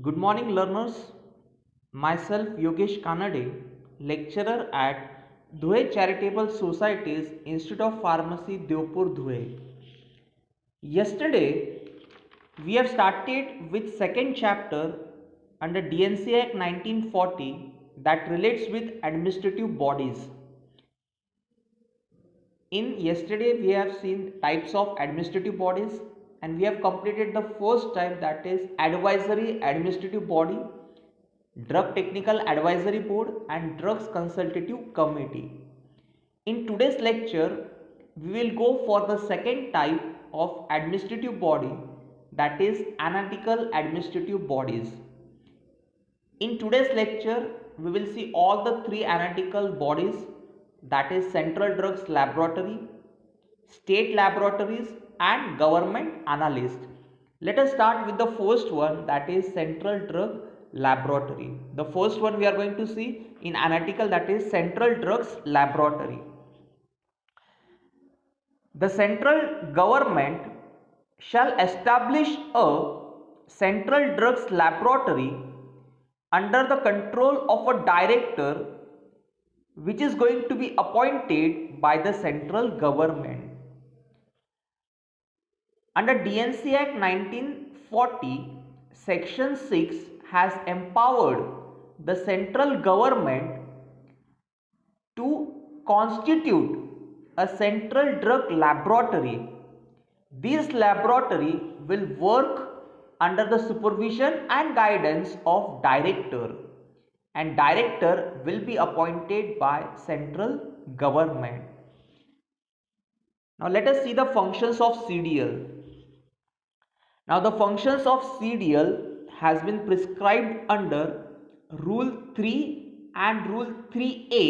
Good morning, learners. Myself, Yogesh Kanade, lecturer at Dhuye Charitable Society's Institute of Pharmacy, Deopur, Dhuye. Yesterday, we have started with second chapter under DNC Act 1940 that relates with administrative bodies. In yesterday, we have seen types of administrative bodies and we have completed the first type, that is advisory administrative body, Drug Technical Advisory Board and Drugs Consultative Committee. In today's lecture, we will go for the second type of administrative body, that is analytical administrative bodies. In today's lecture, we will see all the three analytical bodies, that is Central Drugs Laboratory, state laboratories and government analyst. Let us start with the first one, that is Central Drug Laboratory. The first one we are going to see in analytical, that is Central Drugs Laboratory. The central government shall establish a Central Drugs Laboratory under the control of a director which is going to be appointed by the central government. Under DNC Act 1940, Section 6 has empowered the central government to constitute a central drug laboratory. This laboratory will work under the supervision and guidance of director, and director will be appointed by central government. Now let us see the functions of CDL. Now the functions of CDL has been prescribed under Rule 3 and Rule 3A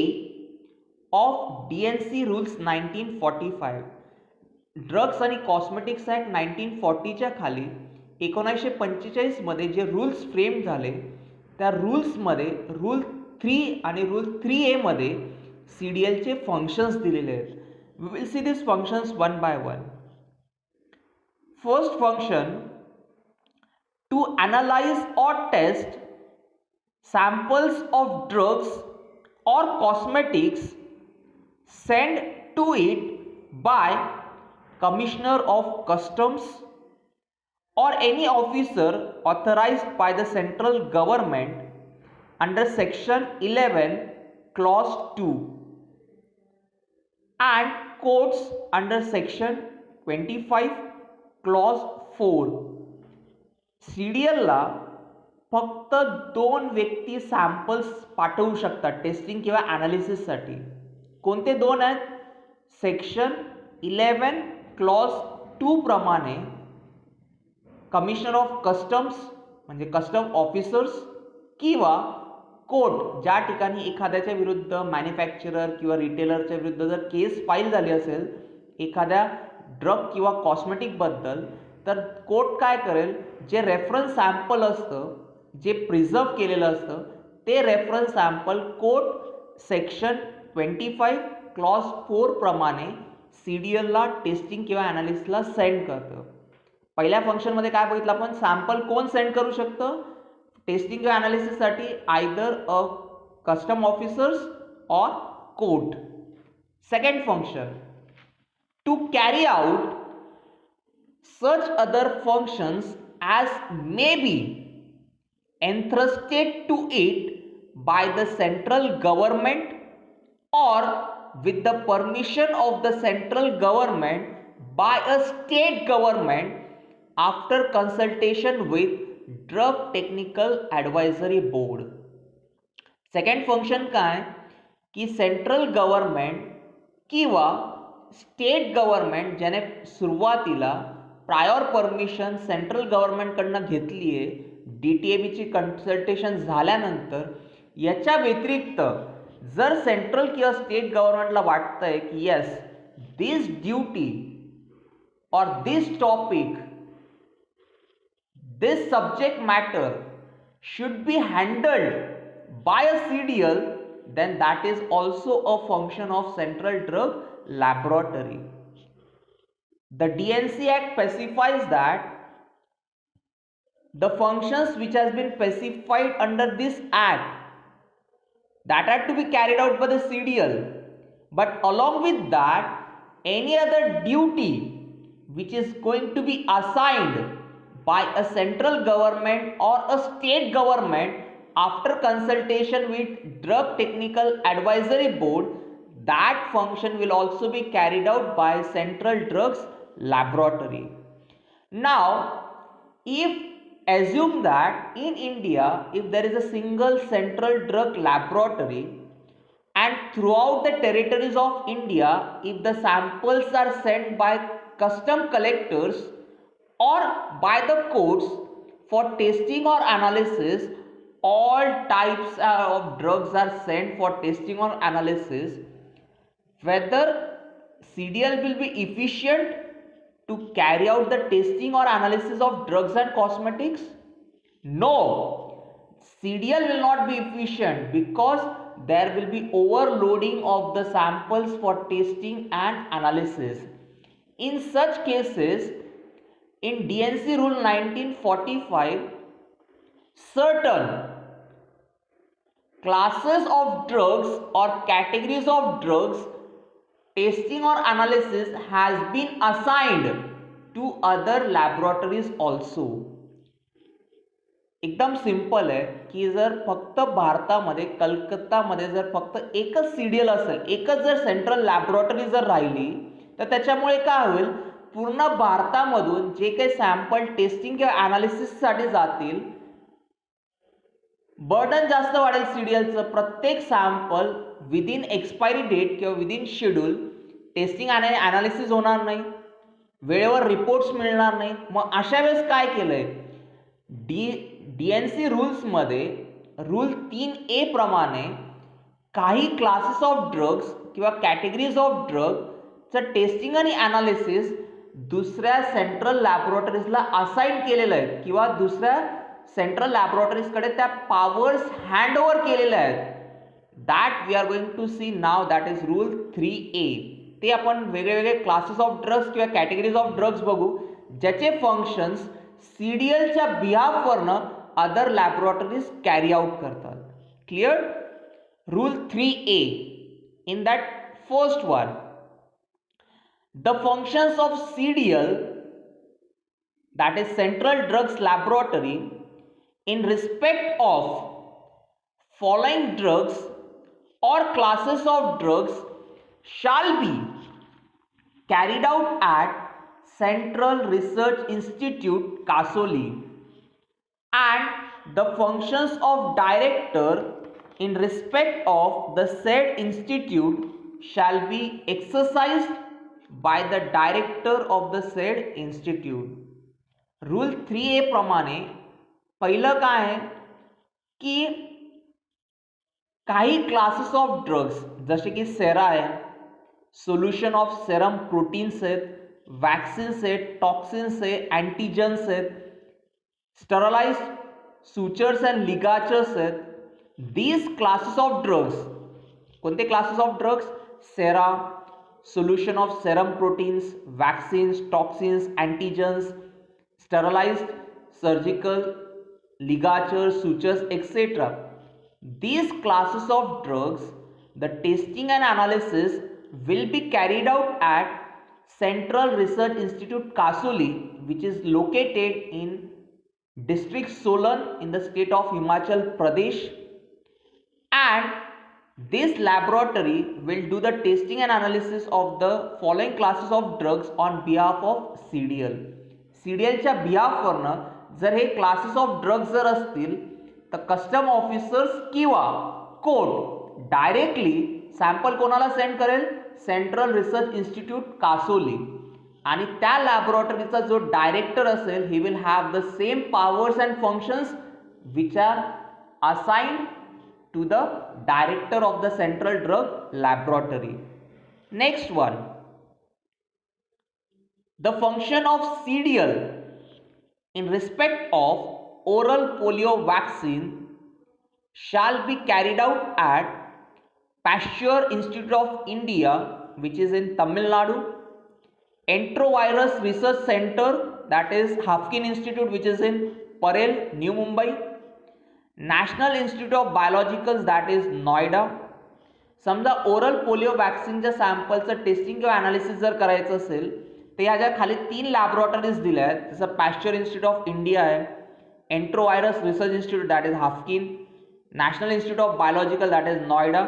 of DNC Rules 1945. Drugs आणि cosmetics act 1940च्या खाली 1945 मध्ये जे rules frame झाले त्या रूल्समध्ये rule 3 आणि rule 3A मध्ये CDLचे functions दिलेले आहेत. We will see this functions one by one. First function, to analyze or test samples of drugs or cosmetics sent to it by Commissioner of Customs or any officer authorized by the central government under section 11 clause 2 and courts under section 25 clause 4. CDL ला फक्त 2 व्यक्ती samples पाठवू शकतात testing किंवा ॲनालिसिससाठी. कोणते 2 आहेत? Section 11 clause 2 प्रमाणे commissioner of customs म्हणजे custom officers किंवा कोर्ट, ज्या ठिकाणी एखाद्याच्या विरुद्ध मॅन्युफॅक्चरर किंवा रिटेलरच्या विरुद्ध जर केस फाईल झाली असेल एखाद्या ड्रग किंवा कॉस्मेटिकबद्दल, तर कोर्ट काय करेल, जे रेफरन्स सॅम्पल असतं जे प्रिझर्व केलेलं असतं ते reference sample court section 25 clause 4 प्रमाणे CDLला टेस्टिंग किंवा ॲनालिसिसला सेंड करतं. पहिल्या फंक्शनमध्ये काय बघितलं आपण, सॅम्पल कोण सेंड करू शकतं टेस्टिंग किंवा ॲनालिसिससाठी, आयदर अ कस्टम ऑफिसर्स और court. Second function, to carry out such other functions as may be entrusted to it by the central government or with the permission of the central government by a state government after consultation with Drug Technical Advisory Board. Second function काय की central government किंवा state government ज्याने सुरुवातीला prior permission central गव्हर्नमेंटकडनं घेतली आहे, DTABची consultation झाल्यानंतर, याच्या व्यतिरिक्त जर सेंट्रल किंवा स्टेट गव्हर्नमेंटला वाटतंय की येस दिस ड्यूटी और this topic, this subject matter should be handled by a CDL, then that is also a function of Central Drug Laboratory. The DNC Act specifies that the functions which has been specified under this act that had to be carried out by the CDL, but along with that any other duty which is going to be assigned by a central government or a state government after consultation with Drug Technical Advisory Board, that function will also be carried out by Central Drugs Laboratory. Now, if assume that in India, if there is a single central drug laboratory and throughout the territories of India, if the samples are sent by custom collectors or by the courts for testing or analysis, all types of drugs are sent for testing or analysis, whether CDL will be efficient to carry out the testing or analysis of drugs and cosmetics? No, CDL will not be efficient because there will be overloading of the samples for testing and analysis. In such cases, in DNC Rule 1945, certain classes of drugs or categories of drugs testing or analysis has been assigned to other laboratories also. एकदम simple आहे की जर फक्त भारतामध्ये कलकत्तामध्ये जर फक्त एकच CDL असेल, एकच जर सेंट्रल लॅबोरेटरी जर राहिली तर त्याच्यामुळे काय होईल, पूर्ण भारतामधून जे काही सॅम्पल टेस्टिंग किंवा ॲनालिसिससाठी जातील बर्डन जास्त वाढेल सीडीएलचं. प्रत्येक सॅम्पल विदिन एक्सपायरी डेट किंवा विदिन शेड्यूल टेस्टिंग आणि ॲनालिसिस होणार नाही, वेळेवर रिपोर्ट्स मिळणार नाही. मग अशा वेळेस काय केलंय, DNC रूल्समध्ये रूल 3A प्रमाणे काही क्लासेस ऑफ ड्रग्स किंवा कॅटेगरीज ऑफ ड्रगचं टेस्टिंग आणि ॲनालिसिस दुसऱ्या सेंट्रल लॅबोरेटरीजला असाइन केलेलं आहे किंवा दुसऱ्या सेंट्रल लॅबोरेटरीजकडे त्या पॉवर्स हँड ओव्हर केलेल्या आहेत. That we are going to see now, that is rule 3A. ते आपण वेगवेगळे क्लासेस ऑफ ड्रग्स किंवा कॅटेगरीज ऑफ ड्रग्स बघू ज्याचे फंक्शन्स सीडीएलच्या बिहाफवरनं अदर लॅबोरेटरीज कॅरी आउट करतात. Clear? Rule 3A. In that first one, the functions of CDL, that is Central Drugs Laboratory, in respect of following drugs or classes of drugs shall be carried out at Central Research Institute, Kasoli, and the functions of director in respect of the said institute shall be exercised by the director of the said institute. Rule 3A प्रमाणे पहिलं काय आहे की काही classes of drugs जसे की sera आहे, solution of serum proteins आहेत, वॅक्सिन्स आहेत, टॉक्सिन्स आहे, अँटीजन्स आहेत, स्टरलाइज्ड सुचर्स अँड लिगाचर्स आहेत. दीज क्लासेस ऑफ ड्रग्स, कोणते classes of drugs? Sera, solution of serum proteins, vaccines, toxins, antigens, sterilized surgical ligatures, sutures, etc. These classes of drugs, the testing and analysis will be carried out at Central Research Institute, Kasoli, which is located in district Solan in the state of Himachal Pradesh, and this laboratory will do the testing and analysis of the following classes of drugs on behalf of CDL. CDLच्या बिहाफवरनं जर हे classes of drugs जर असतील तर custom officers किंवा court directly sample कोणाला send करेल? Central research institute Kasauli. आणि त्या लॅबोरेटरीचा जो डायरेक्टर असेल he will have the same powers and functions which are assigned to the director of the Central Drug Laboratory. Next one, the function of CDL in respect of oral polio vaccine shall be carried out at Pasteur Institute of India, which is in Tamil Nadu, Enterovirus Research Center, that is Haffkine Institute, which is in Parel new Mumbai, national institute of biologicals that is Noida. समजा oral polio वॅक्सिनच्या सॅम्पलचं testing किंवा analysis जर करायचं असेल तर ह्याच्या खाली 3 laboratories दिल्या आहेत. जसं पॅश्चर इन्स्टिट्यूट ऑफ इंडिया आहे, enterovirus research institute that is Haffkine, National Institute of Biological that is Noida.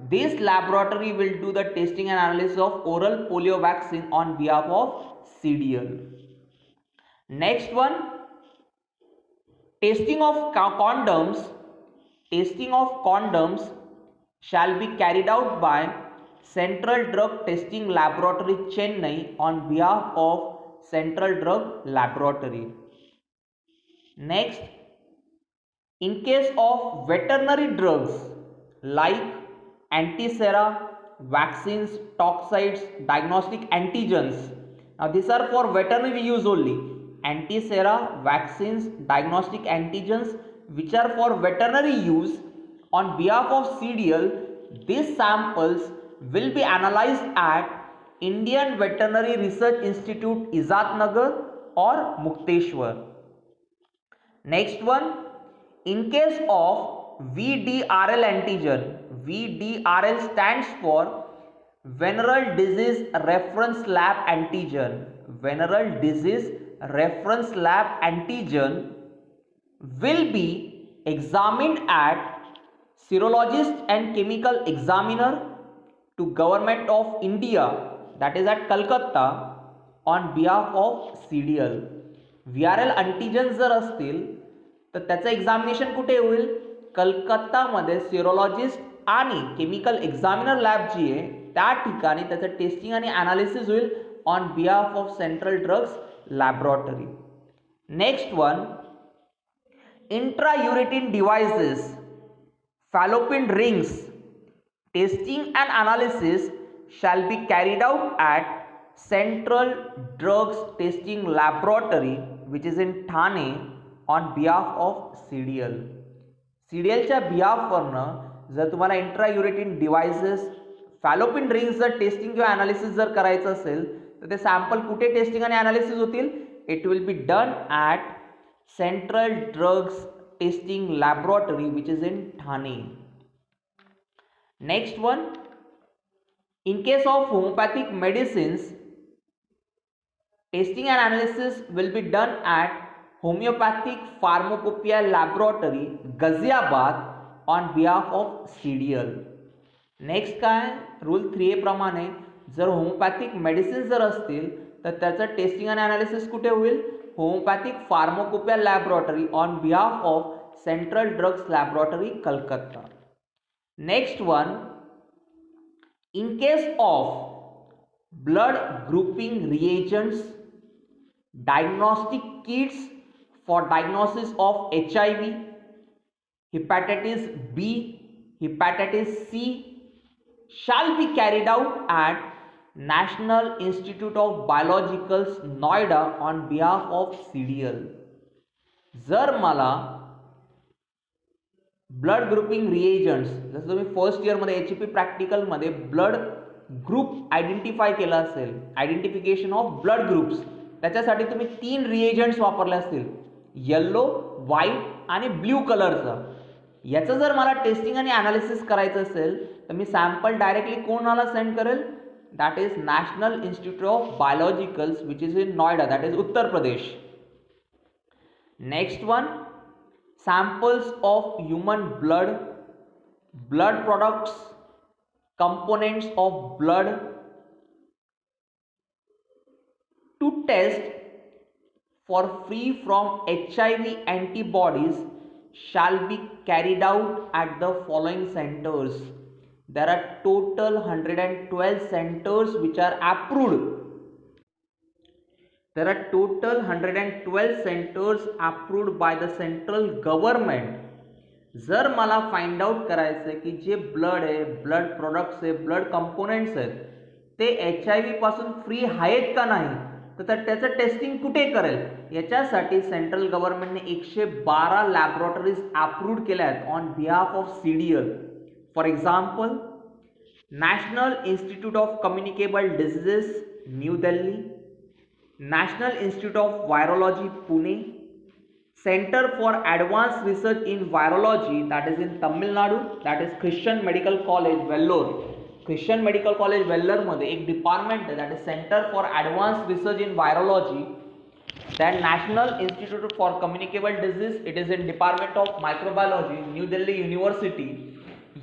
This laboratory will do the testing and analysis of oral polio vaccine on behalf of CDL. Next one, testing of condoms. Testing of condoms shall be carried out by Central Drug Testing Laboratory Chennai on behalf of Central Drug Laboratory. Next, in case of veterinary drugs like antisera, vaccines, toxoids, diagnostic antigens. Now these are for veterinary use only. Antisera, vaccines, diagnostic antigens which are for veterinary use on behalf of CDL. These samples will be analyzed at Indian Veterinary Research Institute, Izatnagar or Mukteshwar. Next one, in case of VDRL antigen, VDRL stands for Venereal Disease Reference Lab Antigen. Venereal Disease Reference Lab Antigen will be examined at Serologist and Chemical Examiner to Government of India that is at Calcutta on behalf of CDL. VRL antigens जर असतील तर त्याचं examination कुठे होईल? कलकत्तामध्ये सिरोलॉजिस्ट आणि chemical examiner lab जी आहे त्या ठिकाणी त्याचं टेस्टिंग आणि ॲनालिसिस होईल on behalf of central drugs laboratory. Next one, intrauterine devices, fallopian rings, testing and analysis shall be carried out at Central Drugs Testing Laboratory which is in Thane on behalf of CDL. CDLच्या बिहाफवरनं जर तुम्हाला इंट्रायुरेटिन devices, fallopian rings जर testing किंवा analysis जर करायचं असेल तर ते सॅम्पल कुठे टेस्टिंग आणि ॲनालिसिस होतील? It will be done at central drugs testing laboratory which is in Thane. Next one, in case of homeopathic medicines, testing and analysis will be done at Homeopathic Pharmacopoeia Laboratory, Ghaziabad on behalf of CDL. Next काय, rule 3A प्रमाणे जर homeopathic medicine जर असतील तर त्याचं testing आणि analysis कुठे होईल? Homeopathic pharmacopoeia laboratory on behalf of central drugs laboratory, Calcutta. Next one, in case of blood grouping reagents, diagnostic kits for diagnosis of HIV, hepatitis B, hepatitis C shall be carried out at National Institute of Biologicals, Noida on behalf of CDL. जर मला blood grouping reagents, जसं तुम्ही first इयरमध्ये HEP प्रॅक्टिकलमध्ये blood group identify केला असेल, identification of blood groups, त्याच्यासाठी तुम्ही 3 रिएजंट्स वापरले असतील, येल्लो, व्हाईट आणि ब्ल्यू कलरचं. याचं जर मला टेस्टिंग आणि ॲनालिसिस करायचं असेल तर मी सॅम्पल डायरेक्टली कोणाला सेंड करेल? That is national institute of biologicals which is in Noida, that is Uttar Pradesh. Next one, samples of human blood, blood products, components of blood to test for free from HIV antibodies shall be carried out at the following centers. There are total 112 centers which are approved. There are total 112 centers approved by the central government. जर मला find out करायचं आहे की जे blood आहे, blood products आहे, blood components आहेत ते HIV पासून फ्री आहेत का नाही तर त्याचं टेस्टिंग कुठे करेल? याच्यासाठी सेंट्रल गव्हर्नमेंटने 112 लॅबोरेटरीज अप्रूव्ड केल्या आहेत on behalf of CDL. For example, national institute of communicable diseases, new Delhi, National Institute of Virology, Pune, Center for Advanced Research in Virology, that is in Tamil Nadu, that is Christian Medical College, Vellore. Christian Medical College, Vellore मध्ये एक department आहे, that is Center for Advanced Research in Virology. Then National Institute for Communicable Disease, it is in Department of Microbiology, New Delhi University.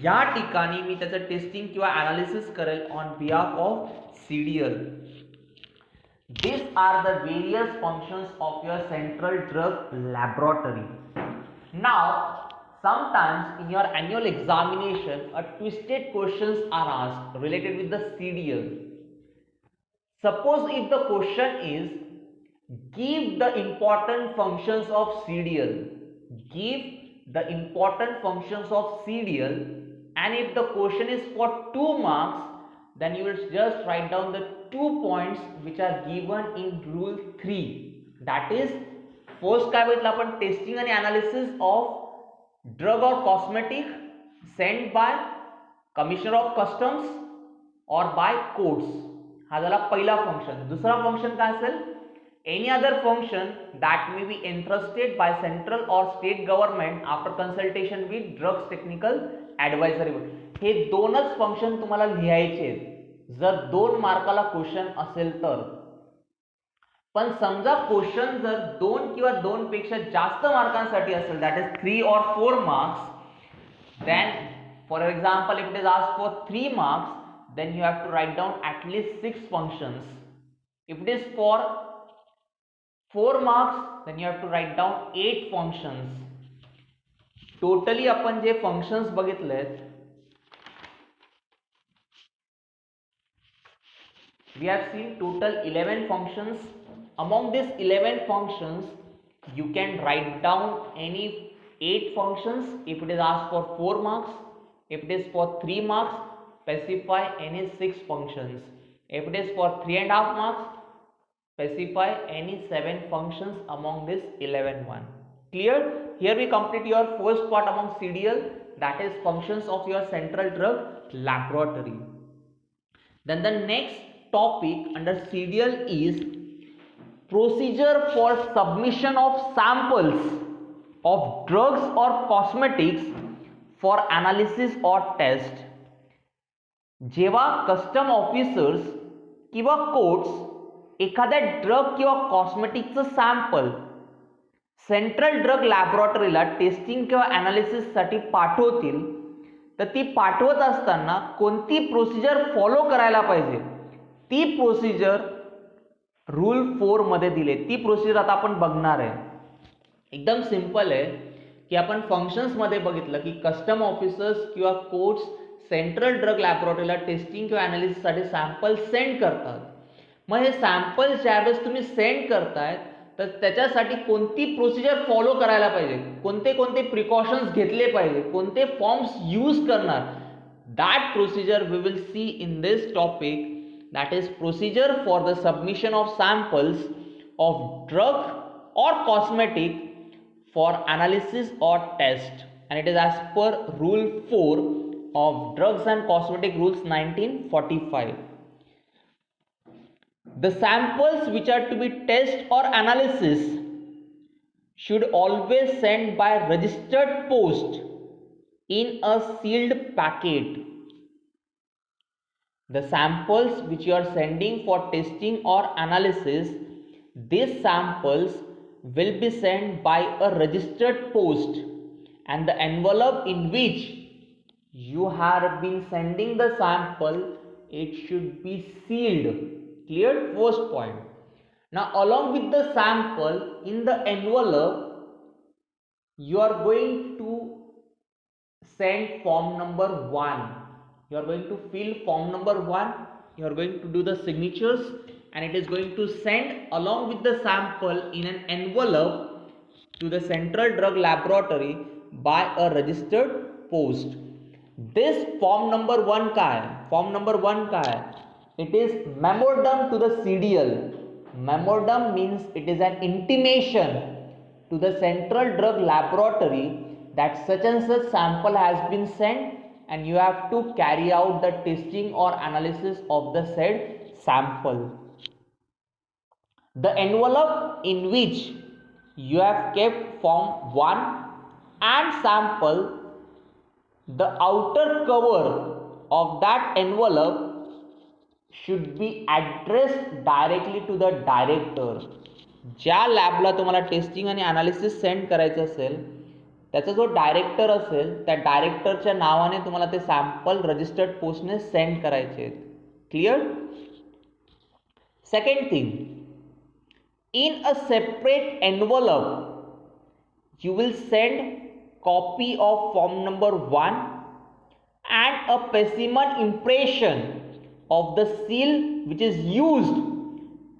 या ठिकाणी मी त्याचं testing किंवा analysis करेल on behalf of CDL. These are the various functions of your central drug laboratory. Now, sometimes in your annual examination, a twisted questions are asked related with the CDL. Suppose if the question is, give the important functions of CDL. Give the important functions of CDL, and if the question is for 2 marks, then you will just write down the 2 points which are given in rule 3. That is, first काय बघितलं आपण, testing आणि analysis of drug or cosmetic send by commissioner of customs or by courts. हा झाला पहिला function. दुसरा function काय असेल, any other function that may be entrusted by central or state government after consultation with drugs technical advisory. हे दोनच function तुम्हाला लिहायचे आहेत जर 2 मार्काला क्वेश्चन असेल तर. पण समजा क्वेश्चन जर 2 किंवा 2 पेक्षा जास्त मार्कांसाठी असेल, that is 3 or 4 marks, then for example if it is asked for 3 marks, then you have to write down at least 6 functions. If it is for 4 marks, then you have to write down 8 functions. Totally आपण जे functions बघितलेत, we have seen total 11 functions. Among these 11 functions, you can write down any 8 functions if it is asked for 4 marks. If it is for 3 marks, specify any 6 functions. If it is for 3.5 marks, specify any 7 functions among this 11 one. Clear? Here we complete your first part among CDL, that is functions of your central drug laboratory. Then the next topic under CDL is procedure for submission of samples of drugs or cosmetics for analysis or test. जेव्हा custom officers किंवा courts एखाद्या drug किंवा कॉस्मेटिकचं sample central drug लॅबोरेटरीला testing किंवा ॲनालिसिससाठी पाठवतील, तर ती पाठवत असताना कोणती प्रोसिजर फॉलो करायला पाहिजे, ती प्रोसिजर रूल 4 मध्ये दिले. ती प्रोसिजर आता आपण बघणार आहे. एकदम सिंपल आहे की आपण फंक्शन्स मध्ये बघितलं की कस्टम ऑफिसर्स किंवा कोर्ट्स सेंट्रल ड्रग लॅबोरेटरीला टेस्टिंग किंवा ॲनालिसिससाठी सॅम्पल सेंड करतात. मग हे सॅम्पल ज्यावेळेस तुम्ही सेंड करताय तर त्याच्यासाठी कोणती प्रोसिजर फॉलो करायला पाहिजे, कोणते कोणते प्रिकॉशन्स घेतले पाहिजे, कोणते फॉर्म्स यूज करणार, that procedure we will see in this topic. That is procedure for the submission of samples of drug or cosmetic for analysis or test, and it is as per rule 4 of drugs and cosmetic rules 1945. The samples which are to be test or analysis should always send by registered post in a sealed packet. The samples which you are sending for testing or analysis, these samples will be sent by a registered post, and the envelope in which you have been sending the sample, it should be sealed. Clear? First point. Now along with the sample in the envelope, you are going to send form number 1. You are going to fill form number 1, you are going to do the signatures, and it is going to send along with the sample in an envelope to the central drug laboratory by a registered post. This form number 1 का है? Form number 1 का है? It is memorandum to the CDL. Memorandum means it is an intimation to the central drug laboratory that such and such sample has been sent, and you have to carry out the testing or analysis of the said sample. The envelope in which you have kept form 1 and sample, the outer cover of that envelope should be addressed directly to the director. ज्या लॅबला तुम्हाला testing आणि analysis send करायचं असेल त्याचा जो director असेल त्या डायरेक्टरच्या नावाने तुम्हाला ते सॅम्पल रजिस्टर्ड पोस्टने सेंड करायचे आहेत. Clear? Second thing, in a separate envelope you will send copy of form number 1 and a specimen impression of the seal which is used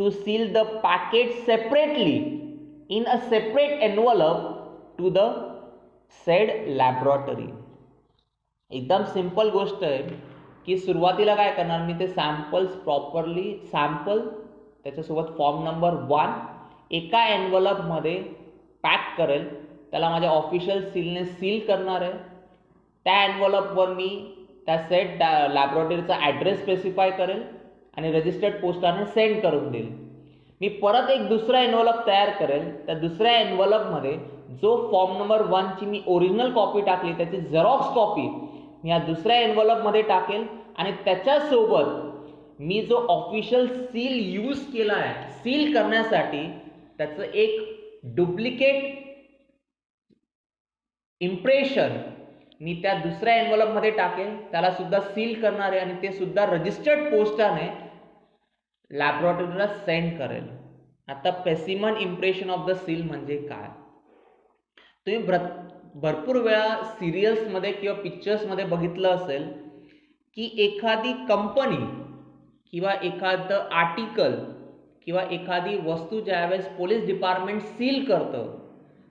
to seal the packet separately in a separate envelope to the said laboratory. एकदम simple गोष्ट आहे की सुरुवातीला काय करणार मी ते samples properly sample त्याच्यासोबत form number 1 एका एनव्हलपमध्ये पॅक करेल, त्याला माझ्या ऑफिशियल सीलने सील करणार आहे. त्या एनव्हलपवर मी त्या सेट लॅबोरेटरीचा ॲड्रेस स्पेसिफाय करेल आणि रजिस्टर्ड पोस्टाने सेंड करून देईल. मी परत एक दुसरा एनव्हलप तयार करेल, त्या दुसऱ्या एनव्हलपमध्ये जो फॉर्म नंबर 1ची मी ओरिजिनल कॉपी टाकली त्याची झेरॉक्स कॉपी मी या दुसऱ्या एनव्हलपमध्ये टाकेल आणि त्याच्यासोबत मी जो ऑफिशियल सील यूज केला आहे सील करण्यासाठी त्याचं एक डुप्लिकेट इम्प्रेशन मी त्या दुसऱ्या एनव्हलपमध्ये टाकेल, त्याला सुद्धा सील करणार आहे आणि ते सुद्धा रजिस्टर्ड पोस्टाने लॅबोरेटरीला सेंड करेल. आता specimen impression of the seal म्हणजे काय? तुम्ही भरपूर वेळा सिरियल्समध्ये किंवा पिक्चर्समध्ये बघितलं असेल की एखादी कंपनी किंवा एखादं आर्टिकल किंवा एखादी वस्तू ज्यावेळेस पोलीस डिपार्टमेंट सील करतं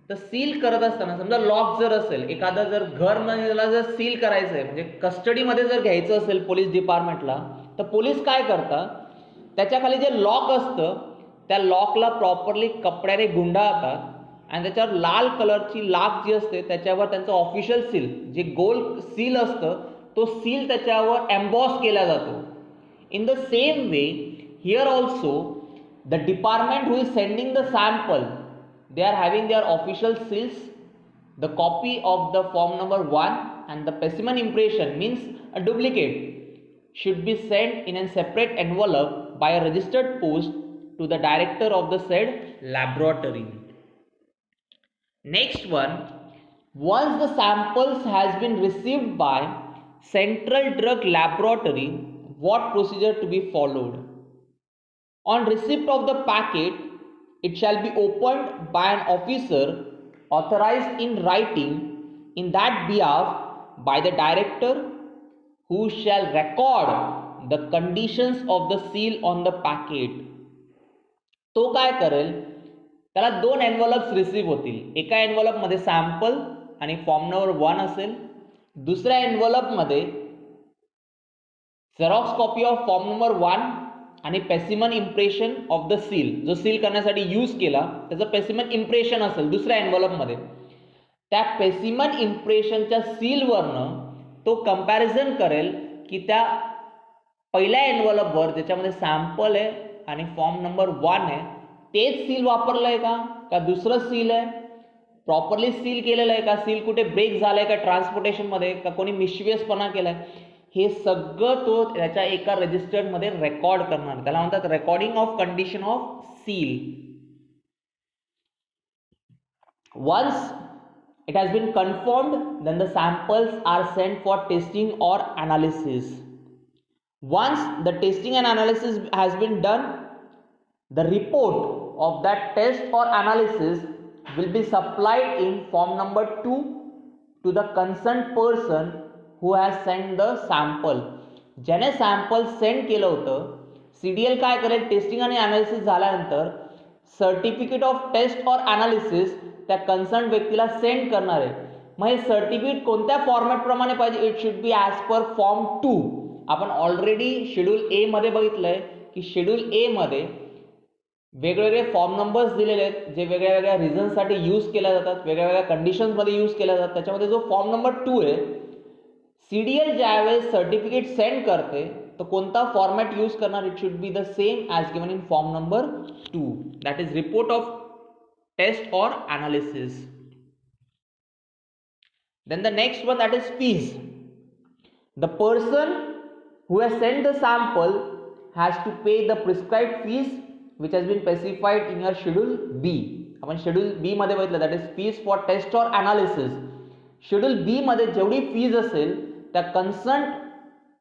तर सील करत असताना समजा लॉक जर असेल, एखादं जर घरला जर सील करायचं आहे म्हणजे कस्टडीमध्ये जर घ्यायचं असेल पोलीस डिपार्टमेंटला तर पोलीस काय करतात, त्याच्याखाली जे लॉक असतं त्या लॉकला प्रॉपरली कपड्याने गुंडाळतात आणि त्याच्यावर लाल कलरची लाख जी असते त्याच्यावर त्यांचं ऑफिशियल सील जे गोल सील असतं तो सील त्याच्यावर एम्बॉस केला जातो. In the same way, here also, the department who is sending the sample, they are having their official seals. The copy of the form number 1 and the specimen impression means a duplicate should be sent in a separate envelope by a registered post to the director of the said laboratory. Next one, once the samples has been received by Central Drug Laboratory, what procedure to be followed? On receipt of the packet, it shall be opened by an officer authorized in writing in that behalf by the director, who shall record the conditions of the seal on the packet. तो काय करेल, त्याला 2 एनव्हलप्स receive होतील. एका एनव्हलपमध्ये sample आणि form number 1 असेल, दुसऱ्या एनव्हलपमध्ये xerox copy of form number 1 आणि specimen impression of the seal जो सील करण्यासाठी यूज केला त्याचं स्पेसिमन इम्प्रेशन असेल दुसऱ्या एनव्हलपमध्ये. त्या स्पेसिमन इम्प्रेशनच्या सीलवरनं तो कंपॅरिझन करेल की त्या पहिल्या एनव्हलपवर ज्याच्यामध्ये सॅम्पल आहे आणि फॉर्म नंबर 1 आहे तेच सील वापरलं आहे का दुसरं सील आहे, प्रॉपरली सील केलेलं आहे का, सील कुठे ब्रेक झालं आहे का ट्रान्सपोर्टेशनमध्ये का कोणी मिशियसपणा केला आहे, हे सगळं तो त्याच्या एका रजिस्टर्डमध्ये रेकॉर्ड करणार. त्याला म्हणतात recording of condition of seal. Once it has been confirmed then the samples are sent for testing or analysis. Once the testing and analysis has been done, the report of that test or analysis will be supplied in form number 2 to the concerned person who has sent the sample. ज्याने sample send केलं होतं CDL काय करेल, testing आणि analysis झाल्यानंतर certificate of test or analysis त्या concern व्यक्तीला send करणार आहे. मग हे सर्टिफिकेट कोणत्या फॉर्मॅट प्रमाणे पाहिजे, it should be as per form 2. आपण ऑलरेडी शेड्यूल ए मध्ये बघितलंय की शेड्यूल ए मध्ये वेगवेगळे फॉर्म नंबर्स दिलेले आहेत जे वेगळ्या वेगळ्या रिझन्ससाठी यूज केल्या जातात, वेगळ्या वेगळ्या कंडिशन्समध्ये यूज केल्या जातात. त्याच्यामध्ये जो फॉर्म नंबर 2 आहे, CDL ज्यावेळेस सर्टिफिकेट सेंड करते तर कोणता फॉर्मॅट यूज करणार, it should be the same as given in form number 2, that is report of test or analysis. Then the next one, that is fees. The person who has sent the sample has to pay the prescribed fees which has been specified in your schedule B. आपण schedule B मध्ये बघितलं, that is fees for test or analysis. Schedule B मध्ये जेवढी fees असेल त्या concern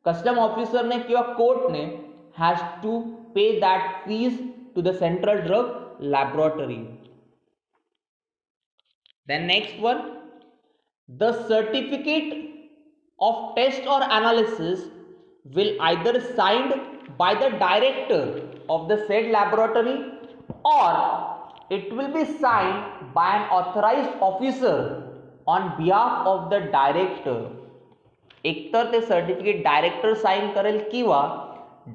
custom ऑफिसरने किंवा कोर्टने has to pay that fees to the central drug laboratory. Then next one, the certificate of test or analysis will either signed by the director of the said laboratory or it will be signed by an authorized officer on behalf of the director. एकतर ते certificate director sign करेल किंवा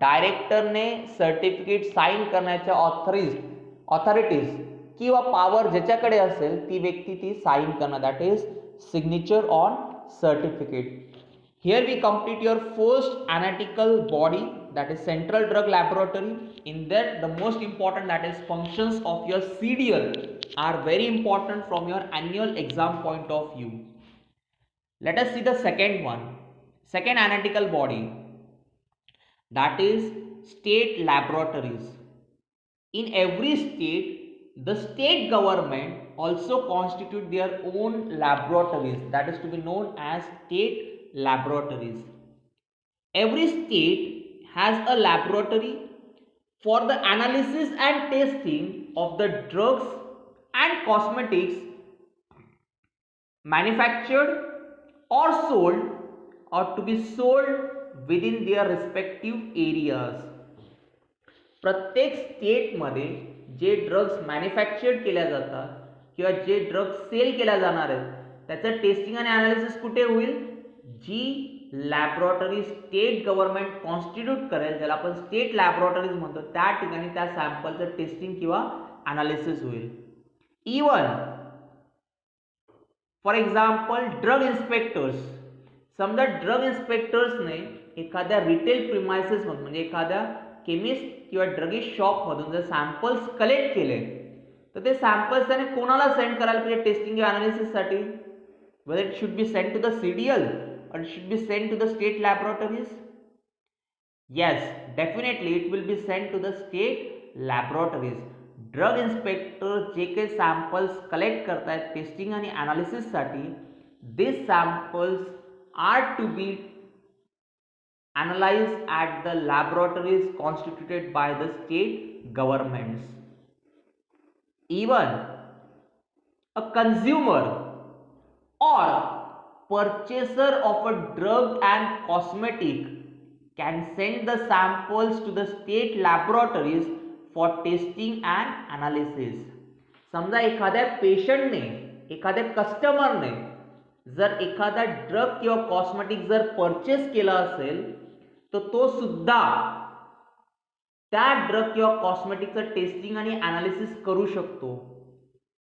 डायरेक्टरने certificate sign करण्याच्या authorities किंवा power ज्याच्याकडे असेल ती व्यक्ती ती साइन करणं, that is signature on certificate. Here we complete your first analytical body, that is Central Drug Laboratory. In that the most important, that is functions of your CDL, are very important from your annual exam point of view. Let us see the second one, second analytical body, that is state laboratories. In every state, the state government also constitute their own laboratories, that is to be known as state laboratories. Every state has a laboratory for the analysis and testing of the drugs and cosmetics manufactured or sold or to be sold within their respective areas. प्रत्येक स्टेटमध्ये जे drugs manufactured केल्या जातात किंवा जे drugs cell केल्या जाणार आहेत त्याचं testing आणि analysis कुठे होईल? जी लॅबोरेटरी स्टेट गव्हर्नमेंट कॉन्स्टिट्यूट करेल, ज्याला आपण स्टेट लॅबोरेटरीज म्हणतो, त्या ठिकाणी त्या सॅम्पलचं टेस्टिंग किंवा ॲनालिसिस होईल. Even for example drug inspectors, समजा ड्रग इन्स्पेक्टर्सने एखाद्या रिटेल प्रिमायसेस मधून म्हणजे एखाद्या केमिस्ट किंवा ड्रगिस्ट शॉपमधून जर सॅम्पल्स कलेक्ट केले तर ते सॅम्पल्स त्याने कोणाला सेंड करायला पाहिजे टेस्टिंग किंवा ॲनालिसिससाठी? whether it should be sent to the CDL or it should be sent to the state laboratories? Yes, definitely it will be sent to the state laboratories. Drug inspector जे काही samples collect करतायत testing आणि ॲनालिसिससाठी, this samples are to be analyzed at the laboratories constituted by the state governments. Even a consumer or purchaser of a drug and cosmetic can send the samples to the state laboratories for testing and analysis. समजा एखाद्या पेशंटने, एखाद्या कस्टमरने जर एखादा drug किंवा cosmetic जर purchase केला असेल तर तो सुद्धा त्या ड्रग किंवा कॉस्मेटिकचं टेस्टिंग आणि ॲनालिसिस करू शकतो.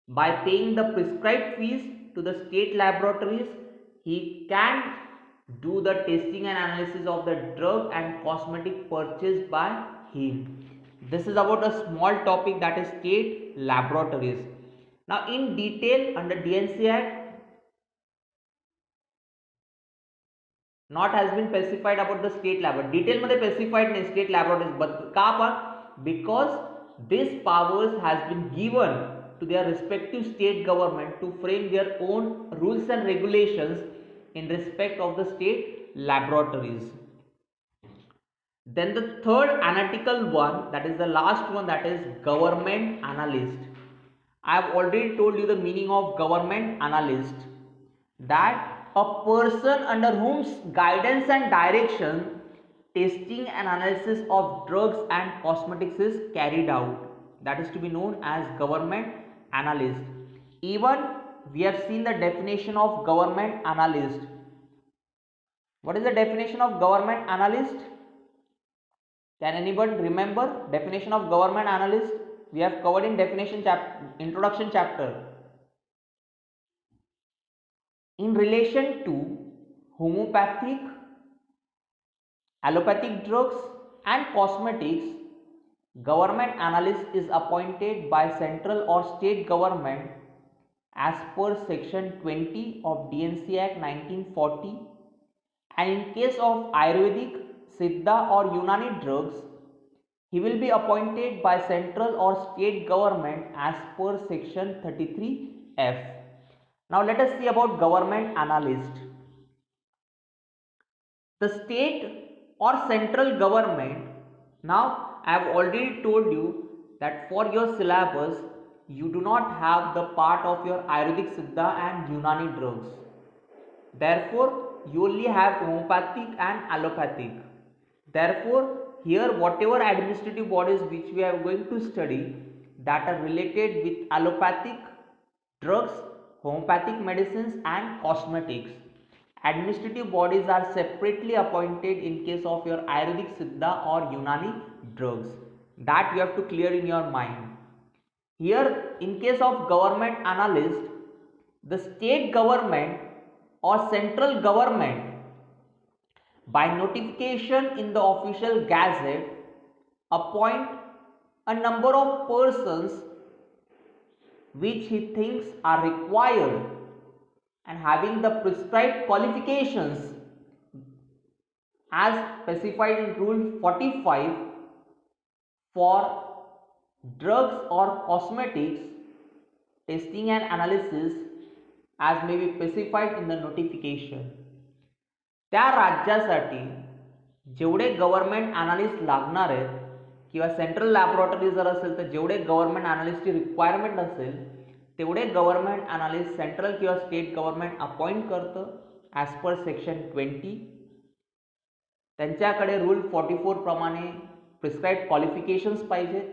Bye paying the prescribed fees to the state laboratories, he can do the testing and analysis of the drug and cosmetic purchased by him. This is about a small topic, that is state laboratories. Now in detail under DNC Act, not has been specified about the state lab. Detail मध्ये specified नाही state laboratories, but का पण? Because this powers has been given to their respective state government to frame their own rules and regulations in respect of the state laboratories. Then the third analytical one, that is the last one, that is government analyst. I have already told you the meaning of government analyst, that a person under whose guidance and direction testing and analysis of drugs and cosmetics is carried out, that is to be known as government analyst. Even we have seen the definition of government analyst. What is the definition of government analyst? Can anyone remember definition of government analyst? We have covered in definition introduction chapter. In relation to homeopathic, allopathic drugs and cosmetics, Government analyst is appointed by central or state government as per section 20 of DNC Act 1940, and in case of Ayurvedic, Siddha or Unani drugs, he will be appointed by central or state government as per section 33F. Now let us see about government analyst. The state or central government, now I have already told you that for your syllabus you do not have the part of your Ayurvedic, Siddha and Unani drugs. Therefore, you only have homeopathic and allopathic. Therefore, here whatever administrative bodies which we are going to study that are related with allopathic drugs, homeopathic medicines and cosmetics, administrative bodies are separately appointed in case of your Ayurvedic, Siddha or Unani drugs. That you have to clear in your mind. Here, in case of government analyst, the state government or central government by notification in the official gazette appoint a number of persons which he thinks are required and having the prescribed qualifications as specified in Rule 45 for drugs or cosmetics testing and analysis as may be specified in the notification. त्या राज्यासाठी जेवढे government analyst लागणार आहेत किंवा central laboratory जर असेल तर जेवढे गव्हर्नमेंट ॲनालिस्टची रिक्वायरमेंट असेल तेवढे गव्हर्नमेंट ॲनालिस्ट सेंट्रल किंवा स्टेट गव्हर्नमेंट अपॉइंट करतं ॲज पर सेक्शन 20. त्यांच्याकडे रूल 44 प्रमाणे प्रिस्क्राइब्ड क्वालिफिकेशन्स पाहिजेत.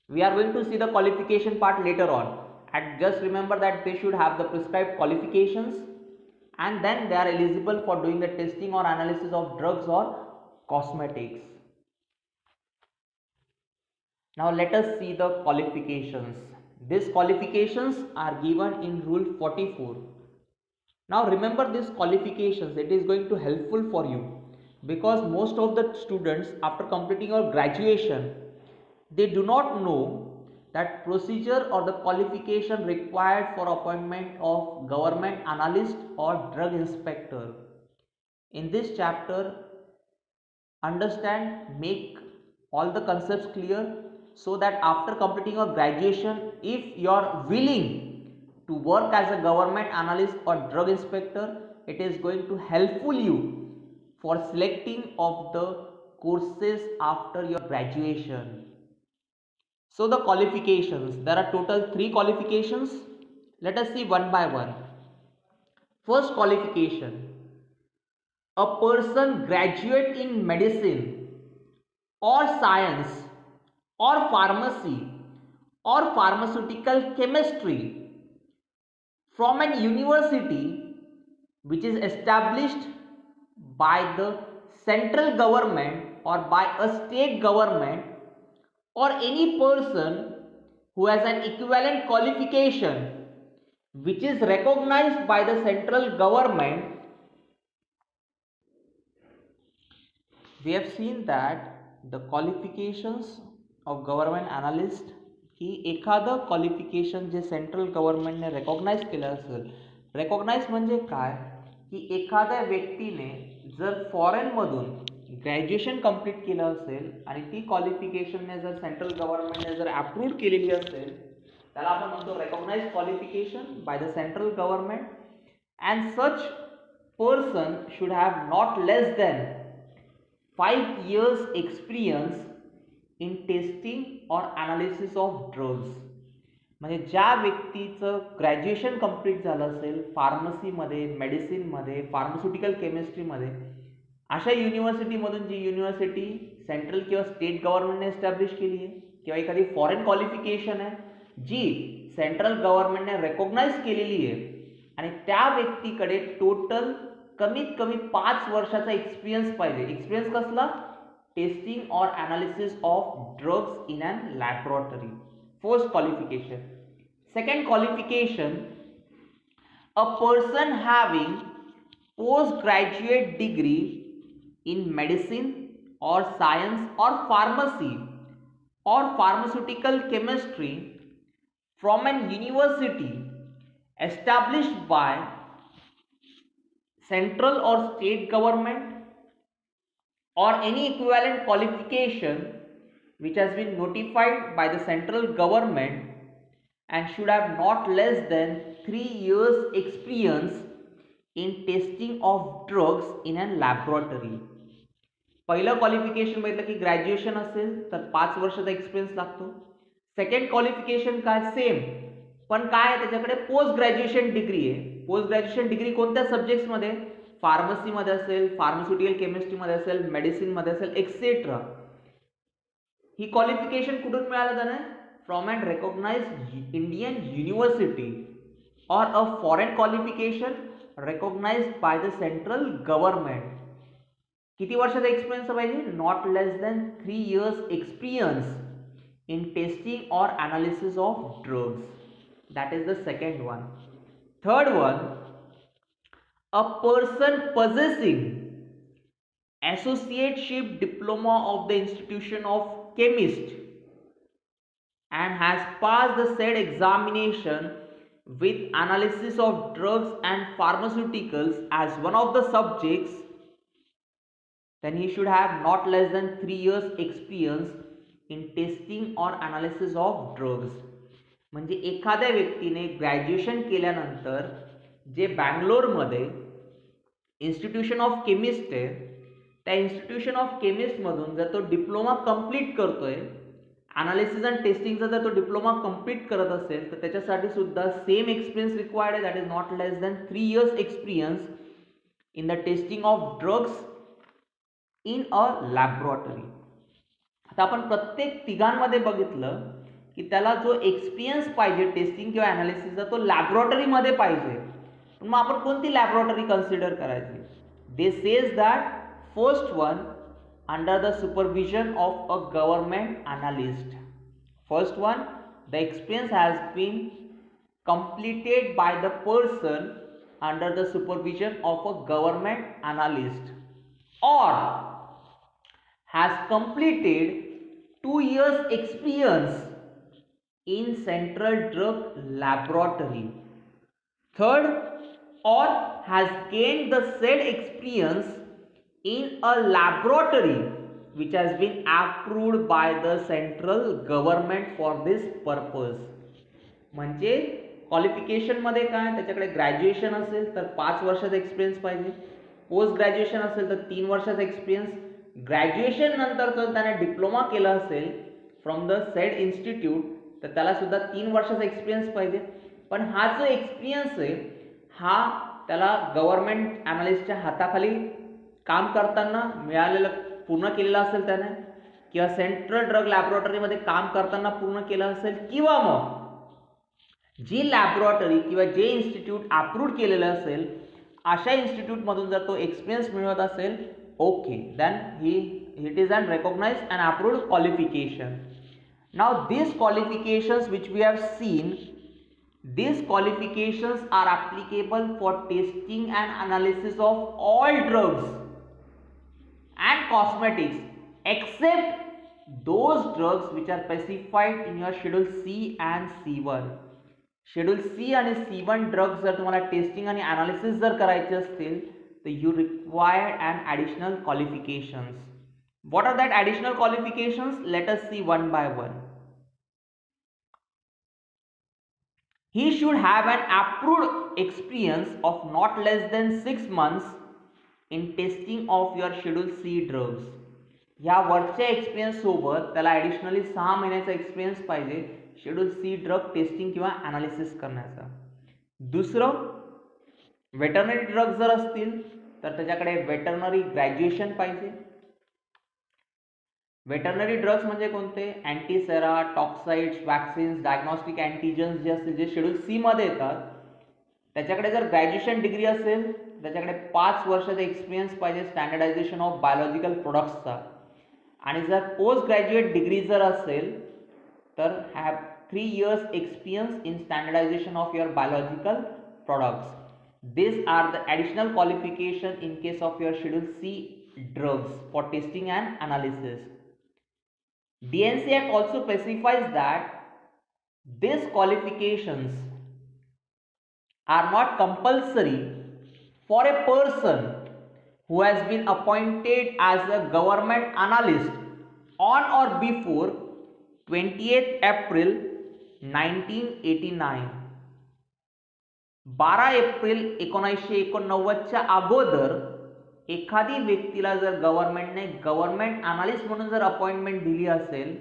We are going to see the qualification part later on. And just remember that they should have the prescribed qualifications and then they are eligible for doing the testing or analysis of drugs or cosmetics. Now let us see the qualifications. These qualifications are given in Rule 44. Now remember these qualifications, it is going to helpful for you because most of the students after completing your graduation, they do not know that procedure or the qualification required for appointment of government analyst or drug inspector. In this chapter, understand, make all the concepts clear so that after completing your graduation, if you are willing to work as a government analyst or drug inspector, it is going to helpful you for selecting of the courses after your graduation. So the qualifications, there are total 3 qualifications. Let us see one by one. First qualification, a person graduate in medicine or science or pharmacy or pharmaceutical chemistry from an university which is established by the central government or by a state government, or any person who has an equivalent qualification which is recognized by the central government. We have seen that the qualifications of government analyst की एखादं qualification जे central गव्हर्नमेंटने recognise केलं असेल. Recognise म्हणजे काय की एखाद्या व्यक्तीने जर फॉरेनमधून ग्रॅज्युएशन कंप्लीट केलं असेल आणि ती क्वालिफिकेशनने जर सेंट्रल गव्हर्नमेंटने जर अप्रूव्ह केलेली असेल त्याला आपण म्हणतो recognise qualification by the central government. And such person should have not less than 5 years experience in testing और ॲनालिसिस ऑफ ड्रग्स. म्हणजे ज्या व्यक्तीचं ग्रॅज्युएशन कंप्लीट झालं असेल फार्मसीमध्ये, मेडिसिनमध्ये, फार्मास्युटिकल केमिस्ट्रीमध्ये, अशा युनिव्हर्सिटीमधून जी युनिव्हर्सिटी सेंट्रल किंवा स्टेट गव्हर्नमेंटने एस्टॅब्लिश केली आहे किंवा एखादी फॉरेन क्वालिफिकेशन आहे जी सेंट्रल गव्हर्नमेंटने रेकॉग्नाइज केलेली आहे आणि त्या व्यक्तीकडे टोटल कमीत कमी 5 वर्षाचा एक्सपिरियन्स पाहिजे. एक्सपिरियन्स कसला? Testing or analysis of drugs in an laboratory. First qualification. Second qualification, a person having post graduate degree in medicine or science or pharmacy or pharmaceutical chemistry from an university established by central or state government, or any equivalent qualification which has been notified by the central government and should have not less than 3 years experience in testing of drugs in a laboratory. पहिलं qualification बघितलं की graduation असेल तर 5 वर्षाचा experience लागतो. Second qualification काय, same, पण काय आहे त्याच्याकडे पोस्ट ग्रॅज्युएशन डिग्री आहे. पोस्ट ग्रॅज्युएशन डिग्री कोणत्या सब्जेक्ट्समध्ये, फार्मसीमध्ये असेल, फार्मास्युटिकल केमिस्ट्रीमध्ये असेल, मेडिसिनमध्ये असेल, एक्सेट्रा. ही क्वालिफिकेशन कुठून मिळालं त्याने, from an recognized Indian university or a foreign qualification recognized by the central government. किती वर्षाचा एक्सपिरियन्स पाहिजे, not less than 3 years experience in testing or analysis of drugs. that is the second one. Third one, a person possessing associateship diploma of the institution of chemist and has passed the said examination with analysis of drugs and pharmaceuticals as one of the subjects, then he should have not less than 3 years experience in testing or analysis of drugs. म्हणजे एखाद्या व्यक्तीने graduation केल्यानंतर जे बँगलोरमध्ये institution of chemist आहे, त्या institution of केमिस्टमधून जर तो diploma complete करतोय, analysis and टेस्टिंगचा जर तो डिप्लोमा कंप्लीट करत असेल तर त्याच्यासाठी सुद्धा सेम एक्सपिरियन्स रिक्वायर्ड आहे. That is not less than 3 years experience in the testing of drugs in a laboratory. आता आपण प्रत्येक तिघांमध्ये बघितलं की त्याला जो एक्सपिरियन्स पाहिजे टेस्टिंग किंवा अनालिसिसचा तो लॅबोरेटरीमध्ये पाहिजे. पण मग आपण कोणती लॅबोरेटरी कन्सिडर करायची, they says that first one under the supervision of a government analyst. First one, the experience has been completed by the person under the supervision of a government analyst or has completed 2 years experience in central drug laboratory. Third, or has gained the said experience in a laboratory which has been approved by the central government for this purpose. म्हणजे qualification मध्ये काय, त्याच्याकडे graduation असेल तर 5 वर्षाचा experience पाहिजे, post graduation असेल तर 3 वर्षाचा एक्सपिरियन्स, ग्रॅज्युएशन नंतर जर त्याने डिप्लोमा केला असेल फ्रॉम द सेड इन्स्टिट्यूट तर त्याला सुद्धा 3 वर्षाचा एक्सपिरियन्स पाहिजे. पण हा जो एक्सपिरियन्स आहे हा त्याला गव्हर्नमेंट ॲनालिस्टच्या हाताखाली काम करताना मिळालेलं पूर्ण केलेलं असेल त्याने, किंवा सेंट्रल ड्रग लॅबोरेटरीमध्ये काम करताना पूर्ण केलं असेल, किंवा मग जी लॅबोरेटरी किंवा जे इन्स्टिट्यूट अप्रूव्ड केलेलं असेल अशा इन्स्टिट्यूटमधून जर तो एक्सपिरियन्स मिळवत असेल, okay, then it is an recognized and approved qualification. Now this qualifications which we have seen, these qualifications are applicable for testing and analysis of all drugs and cosmetics except those drugs which are specified in your schedule C and C1. Schedule C आणि C1 drugs जर तुम्हाला testing आणि analysis जर करायचे असतील तर you require an additional qualifications. What are that additional qualifications, let us see one by one. He should have an approved experience of not less than 6 months in testing of your schedule C drugs. ह्या वरच्या experience सोबत त्याला additionally 6 महिन्याचा experience पाहिजे schedule सी drug testing किंवा analysis करण्याचा. दुसरं, veterinary drugs जर असतील तर त्याच्याकडे वेटरनरी ग्रॅज्युएशन पाहिजे. वेटरनरी ड्रग्स म्हणजे कोणते, अँटीसेरा, टॉक्साइड्स, वॅक्सिन्स, डायग्नॉस्टिक अँटीजन्स जे असतील जे शेड्यूल सी मध्ये येतात, त्याच्याकडे जर ग्रॅज्युएशन डिग्री असेल त्याच्याकडे 5 वर्षाचा एक्सपिरियन्स पाहिजे स्टँडर्डायझेशन ऑफ बायोलॉजिकल प्रोडक्ट्सचा. आणि जर पोस्ट ग्रॅज्युएट डिग्री जर असेल तर have 3 years experience in standardisation of your biological products. This are the additional qualification in case of your schedule C drugs for testing and analysis. DNC Act also specifies that these qualifications are not compulsory for a person who has been appointed as a government analyst on or before 20th April 1989. 12 April 1989च्या अगोदर एखादी व्यक्तीला जर गव्हर्नमेंटने government analyst म्हणून जर appointment दिली असेल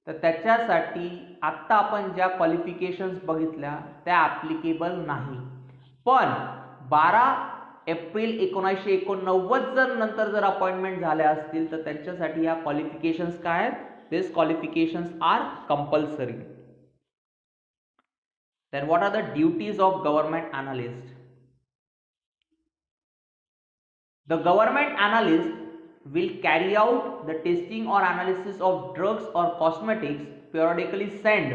तर त्याच्यासाठी आत्ता आपण ज्या क्वालिफिकेशन्स बघितल्या त्या ॲप्लिकेबल नाही. पण 12 एप्रिल 1989 जर नंतर जर अपॉइंटमेंट झाल्या असतील तर त्यांच्यासाठी या क्वालिफिकेशन्स काय आहेत? This qualifications are compulsory. Then what are the duties of government analyst? The government analyst will carry out the testing or analysis of drugs or cosmetics periodically sent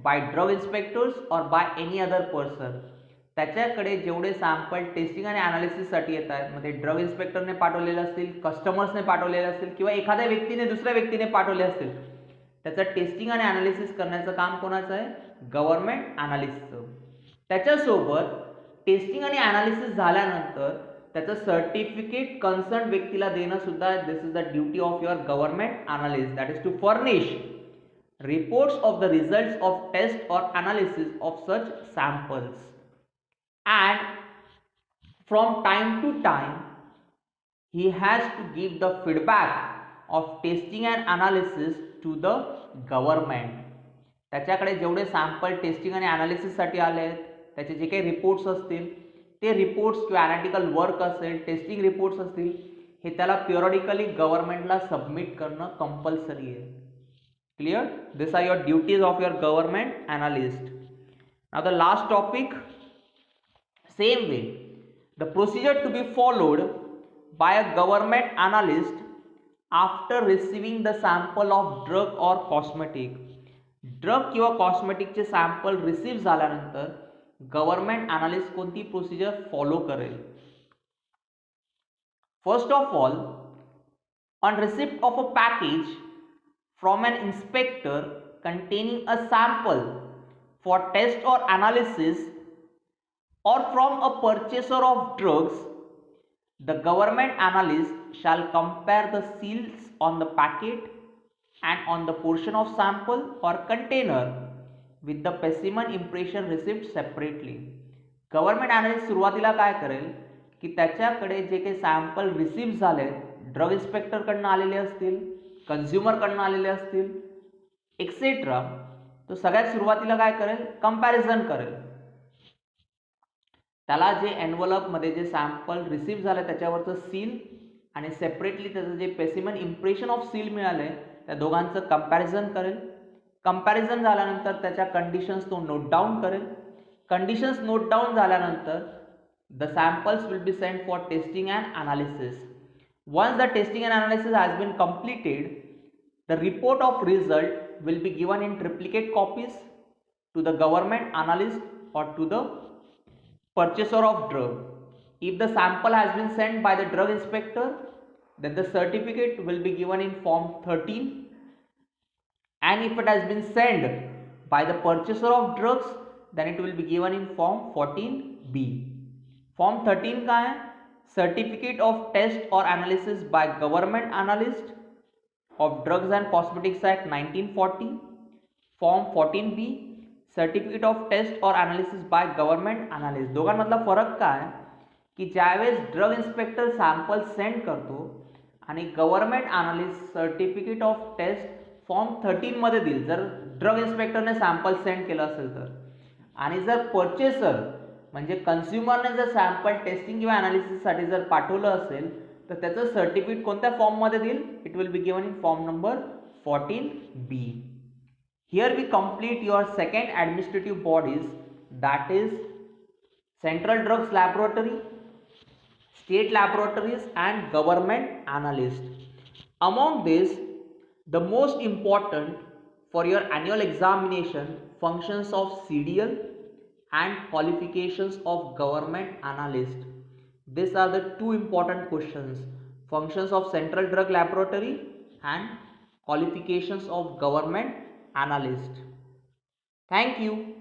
by drug inspectors or by any other person. त्याच्याकडे जेवढे sample testing आणि अनालिसिससाठी येत आहेत, मग ते drug इन्स्पेक्टरने पाठवलेले असतील, कस्टमर्सने पाठवलेले असतील किंवा एखाद्या व्यक्तीने दुसऱ्या व्यक्तीने पाठवले असतील, त्याचं टेस्टिंग आणि अनालिसिस करण्याचं काम कोणाचं आहे? गव्हर्नमेंट अनालिस्टचं. त्याच्यासोबत टेस्टिंग आणि अनालिसिस झाल्यानंतर त्याचं सर्टिफिकेट कन्सर्न व्यक्तीला देणं सुद्धा this is the duty of your government analyst, that is to furnish reports of the results of test or analysis of such samples, and from time to time he has to give the feedback of testing and analysis to the government. त्याच्याकडे जेवढे sample testing आणि अनालिसिससाठी आले आहेत त्याचे जे काही reports असतील ते reports किंवा ॲनालिटिकल वर्क असेल, टेस्टिंग रिपोर्ट्स असतील, हे त्याला पिरियडिकली गव्हर्नमेंटला सबमिट करणं कंपल्सरी आहे. Clear? These are your duties of your government analyst. Now the last topic, same way, the procedure to be followed by a government analyst after receiving the sample of drug or cosmetic. Drug किंवा कॉस्मेटिकचे sample receive झाल्यानंतर government analyst कोणती procedure follow करेल? First of all, on receipt of a package from an inspector containing a sample for test or analysis, or from a purchaser of drugs, the government analyst shall compare the seals on the packet and on the portion of sample or container with the specimen impression received separately. Government analyst सुरुवातीला काय करेल की त्याच्याकडे जे काही sample receive झाले, drug इन्स्पेक्टरकडनं आलेले असतील, कन्झ्युमरकडनं आलेले असतील एक्सेट्रा, तो सगळ्यात सुरुवातीला काय करेल? कंपॅरिझन करेल. त्याला जे एनव्हलपमध्ये जे सॅम्पल रिसीव्ह झालं त्याच्यावरचं सील आणि सेपरेटली त्याचं जे स्पेसिमन इम्प्रेशन ऑफ सील मिळाले त्या दोघांचं कंपॅरिझन करेल. कंपॅरिझन झाल्यानंतर त्याच्या कंडिशन्स तो नोट डाऊन करेल. कंडिशन्स नोट डाऊन झाल्यानंतर the samples will be send for testing and analysis. Once the testing and analysis has been completed, the report of result will be given in triplicate copies to the government analyst or to the purchaser of drug. If the sample has been sent by the drug inspector, then the certificate will be given in form 13, and if it has been sent by the purchaser of drugs, then it will be given in form 14B. Form 13 का है? Certificate of test or analysis by government analyst of Drugs and Cosmetics Act 1940. Form 14B, Certificate of test or analysis by government analyst. दोघांमधला फरक काय की ज्यावेळेस drug inspector sample send करतो आणि government analyst certificate of test form 13 मध्ये देईल जर drug इन्स्पेक्टरने sample send केलं असेल तर, आणि जर परचेसर म्हणजे कन्झ्युमरने जर सॅम्पल टेस्टिंग किंवा अनालिसिससाठी जर पाठवलं असेल तर त्याचं सर्टिफिकेट कोणत्या फॉर्ममध्ये देईल? It will be given in form number 14B. Here we complete your second administrative bodies, that is central drugs laboratory, state laboratories and government analyst. Among this the most important for your annual examination functions of CDL and qualifications of government analyst. These are the two important questions: functions of central drug laboratory and qualifications of government analyst. Thank you.